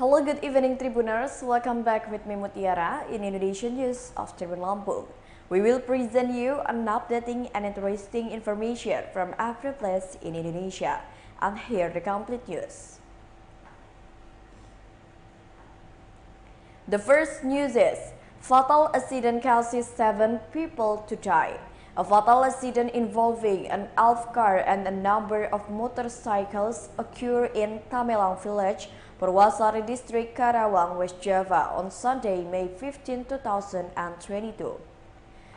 Hello, good evening Tribuners. Welcome back with me Mutiara in Indonesian News of Tribun Lampung. We will present you an updating and interesting information from every place in Indonesia. And here the complete news. The first news is fatal accident causes 7 people to die. A fatal accident involving an Alf car and a number of motorcycles occurred in Tamelang Village, Purwasari District, Karawang, West Java on Sunday, May 15, 2022.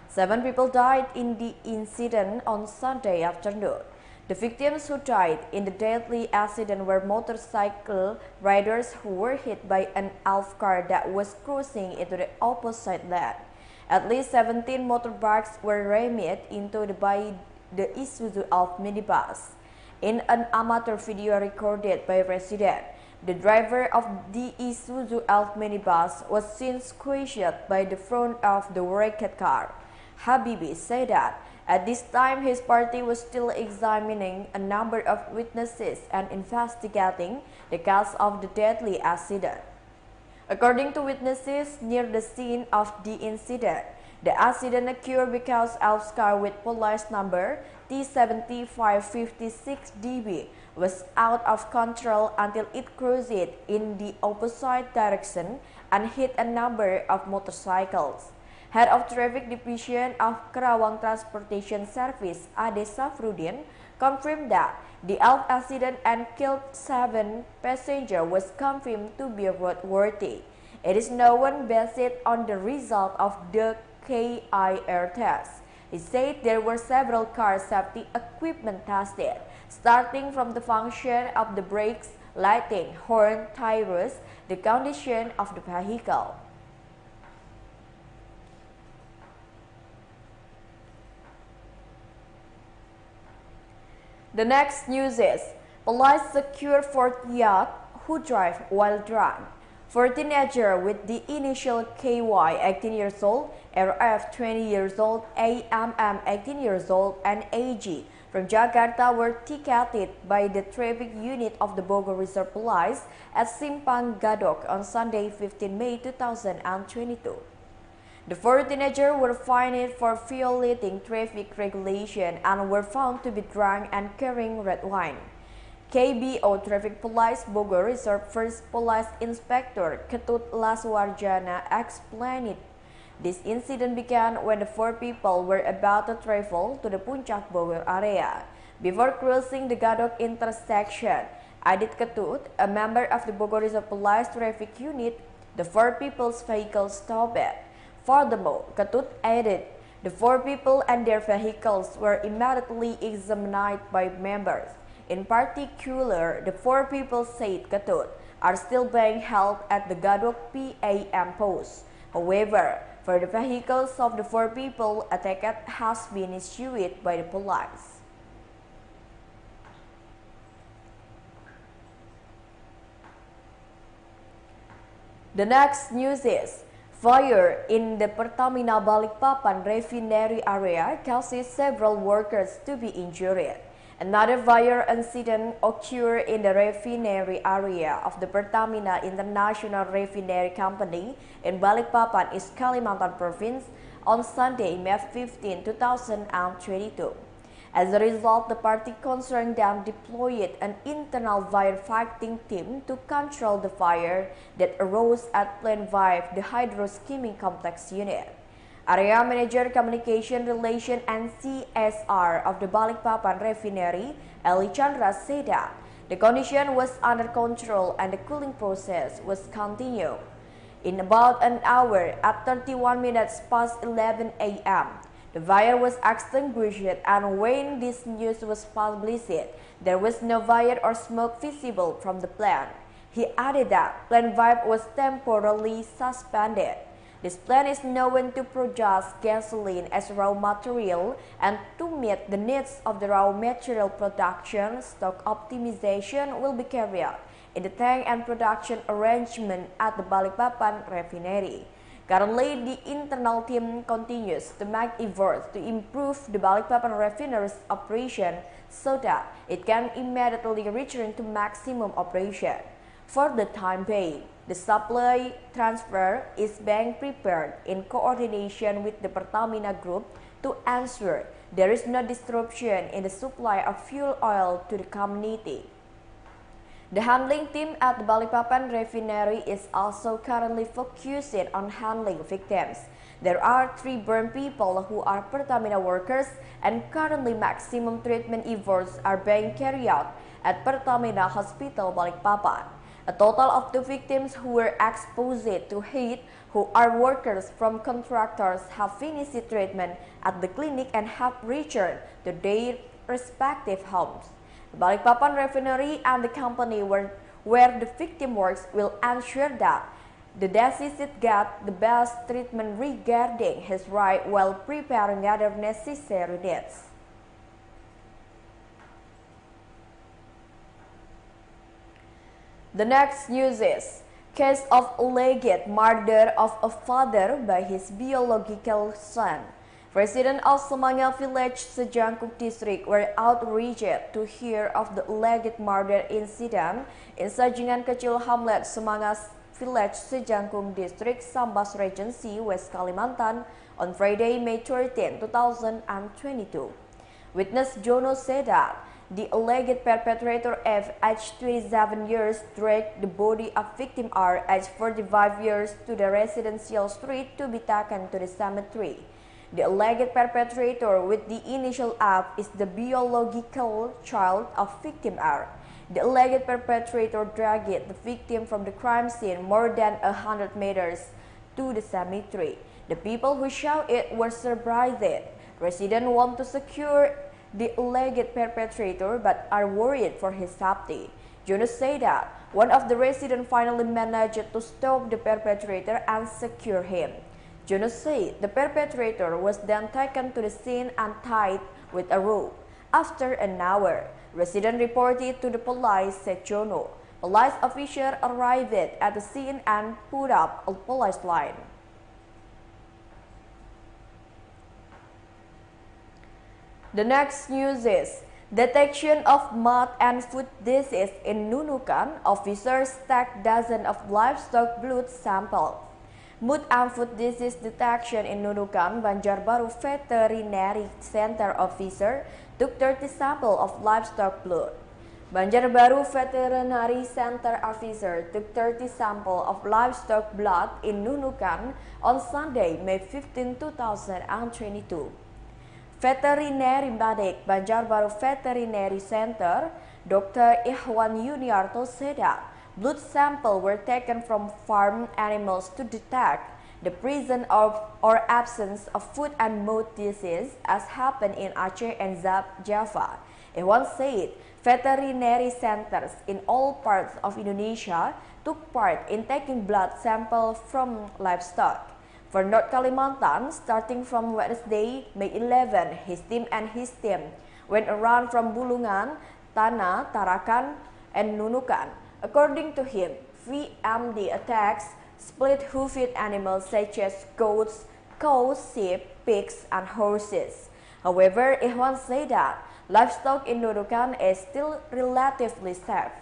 7 people died in the incident on Sunday afternoon. The victims who died in the deadly accident were motorcycle riders who were hit by an Alf car that was cruising into the opposite lane. At least 17 motorbikes were rammed into by the Isuzu Alf minibus. In an amateur video recorded by residents, the driver of the Isuzu Alf minibus was seen squished by the front of the wrecked car. Habibi said that at this time his party was still examining a number of witnesses and investigating the cause of the deadly accident. According to witnesses near the scene of the incident, the accident occurred because Alf's car with police number T7556DB was out of control until it cruised in the opposite direction and hit a number of motorcycles. Head of Traffic Division of Karawang Transportation Service, Ade Safrudin, confirmed that the Alf accident and killed 7 passengers was confirmed to be roadworthy. It is known based on the result of the KIR test. He said there were several car safety equipment tested, starting from the function of the brakes, lighting, horn, tires, the condition of the vehicle. The next news is police secure 4 youths who drive while drunk. 4 teenagers with the initial KY 18 years old, RF 20 years old, AMM 18 years old, and AG from Jakarta were ticketed by the traffic unit of the Bogor Reserve Police at Simpang Gadog on Sunday 15 May 2022. The 4 teenagers were fined for violating traffic regulation and were found to be drunk and carrying red wine. KBO Traffic Police Bogor Reserve First Police Inspector Ketut Laswarjana explained this incident began when the 4 people were about to travel to the Puncak Bogor area. Before crossing the Gadog intersection, added Ketut, a member of the Bogor Reserve Police Traffic Unit, the 4 people's vehicle stopped. Furthermore, Ketut added, the 4 people and their vehicles were immediately examined by members. In particular, the 4 people, said Ketut, are still being held at the Gadog PAM post. However, for the vehicles of the 4 people, a ticket has been issued by the police. The next news is fire in the Pertamina Balikpapan refinery area causes several workers to be injured. Another fire incident occurred in the refinery area of the Pertamina International Refinery Company in Balikpapan, East Kalimantan Province on Sunday, May 15, 2022. As a result, the party concerned then deployed an internal firefighting team to control the fire that arose at Plant 5, the hydro-skimming complex unit. Area Manager Communication Relation and CSR of the Balikpapan Refinery, Eli Chandra, said that the condition was under control and the cooling process was continued. In about an hour, at 31 minutes past 11 a.m., the fire was extinguished, and when this news was published, there was no fire or smoke visible from the plant. He added that Plant 5 was temporarily suspended. This plant is known to produce gasoline as raw material, and to meet the needs of the raw material production, stock optimization will be carried out in the tank and production arrangement at the Balikpapan refinery. Currently, the internal team continues to make efforts to improve the Balikpapan refinery's operation so that it can immediately return to maximum operation. For the time being, The supply transfer is being prepared in coordination with the Pertamina Group to ensure there is no disruption in the supply of fuel oil to the community. The handling team at the Balikpapan refinery is also currently focusing on handling victims. There are 3 burned people who are Pertamina workers, and currently maximum treatment efforts are being carried out at Pertamina Hospital Balikpapan. A total of 2 victims who were exposed to heat, who are workers from contractors, have finished treatment at the clinic and have returned to their respective homes. The Balikpapan refinery and the company where the victim works will ensure that the deceased get the best treatment regarding his right while preparing other necessary needs. The next news is case of Legget murder of a father by his biological son. Residents of Tamelang Village, Sejangkum District were outraged to hear of the alleged murder incident in Sajingan Kecil Hamlet, Tamelang Village, Sejangkum District, Sambas Regency, West Kalimantan on Friday, May 13, 2022. Witness Jono said that the alleged perpetrator F, aged 27 years, dragged the body of victim R, aged 45 years, to the residential street to be taken to the cemetery. The alleged perpetrator with the initial F is the biological child of victim R. The alleged perpetrator dragged the victim from the crime scene more than 100 meters to the cemetery. The people who saw it were surprised. Residents want to secure the alleged perpetrator but are worried for his safety. Jonas said that one of the residents finally managed to stop the perpetrator and secure him. Jonas said the perpetrator was then taken to the scene and tied with a rope. After an hour, residents reported to the police, said Jono. Police officers arrived at the scene and put up a police line. The next news is detection of mouth and foot disease in Nunukan. Officers take dozens of livestock blood samples. Mouth and foot disease detection in Nunukan, Banjarbaru Veterinary Center officer took 30 samples of livestock blood. Banjarbaru Veterinary Center officer took 30 samples of livestock blood in Nunukan on Sunday, May 15, 2022. Veterinary medic Banjarbaru Veterinary Center, Dr. Ihwan Yuniarto said that blood samples were taken from farm animals to detect the presence of or absence of foot and mouth disease as happened in Aceh and Java. Ihwan said veterinary centers in all parts of Indonesia took part in taking blood samples from livestock. For North Kalimantan, starting from Wednesday, May 11, his team went around from Bulungan, Tanah, Tarakan, and Nunukan. According to him, VMD attacks split-hoofed animals such as goats, cows, sheep, pigs, and horses. However, Ihwan said that livestock in Nunukan is still relatively safe.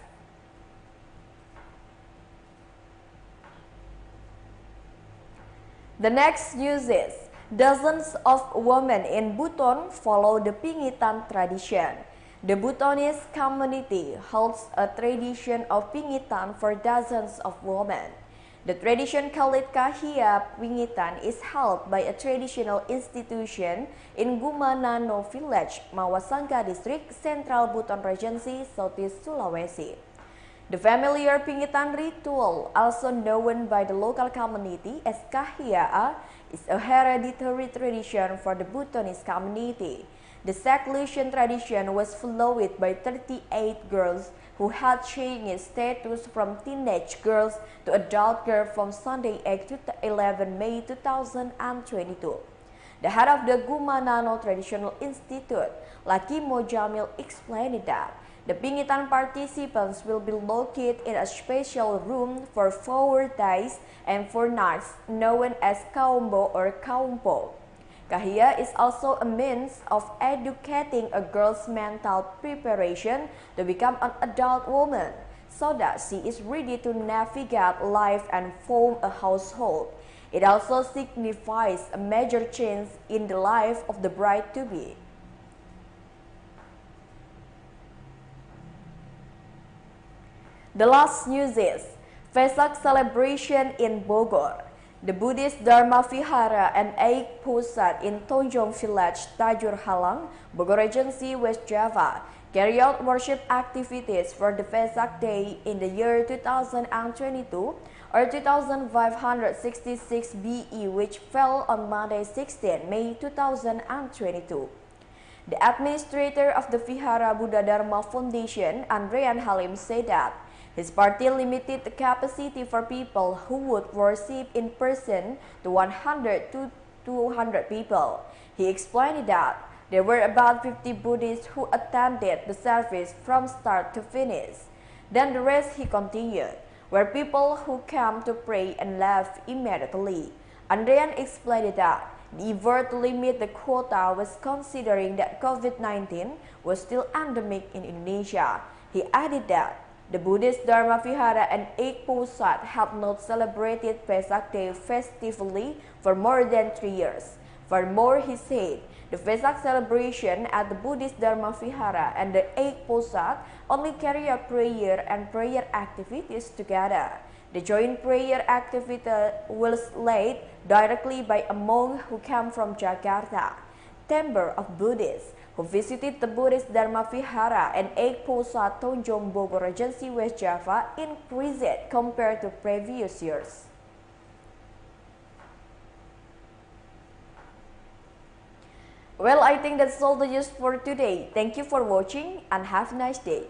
The next news is dozens of women in Buton follow the Pingitan tradition. The Butonese community holds a tradition of Pingitan for dozens of women. The tradition called Kahia Pingitan is held by a traditional institution in Gumanano Village, Mawasangka District, Central Buton Regency, Southeast Sulawesi. The familiar Pingitan ritual, also known by the local community as Kahia, is a hereditary tradition for the Butonese community. The seclusion tradition was followed by 38 girls who had changed status from teenage girls to adult girls from Sunday 8 to 11 May 2022. The head of the Gumanano Traditional Institute, Laki Mojamil, explained that the Pingitan participants will be located in a special room for 4 days and 4 nights, known as Kaumbo or Kaumpo. Kahia is also a means of educating a girl's mental preparation to become an adult woman. so that she is ready to navigate life and form a household. It also signifies a major change in the life of the bride-to-be. The last news is Vesak celebration in Bogor. The Buddhist Dharma Vihara and Eik Pusat in Tamelang Village, Tajur Halang, Bogor Regency, West Java, carry out worship activities for the Vesak Day in the year 2022 or 2566 BE, which fell on Monday 16 May 2022. The administrator of the Vihara Buddha Dharma Foundation, Andrean Halim, said that his party limited the capacity for people who would worship in person to 100 to 200 people. He explained that there were about 50 Buddhists who attended the service from start to finish. Then the rest, he continued, were people who came to pray and left immediately. Andrean explained that the effort to limit the quota was considering that COVID-19 was still endemic in Indonesia. He added that the Buddhist Dharma Vihara and Eik Pusat have not celebrated Vesak Day festively for more than 3 years. Furthermore, he said, the Vesak celebration at the Buddhist Dharma Vihara and the Eik Pusat only carry out prayer and prayer activities together. The joint prayer activity was led directly by a monk who came from Jakarta. Member of Buddhists who visited the Buddhist Dharma Vihara and Eik Pusat Tonjong Bogor Regency, West Java increased compared to previous years. Well, I think that's all the news for today. Thank you for watching and have a nice day.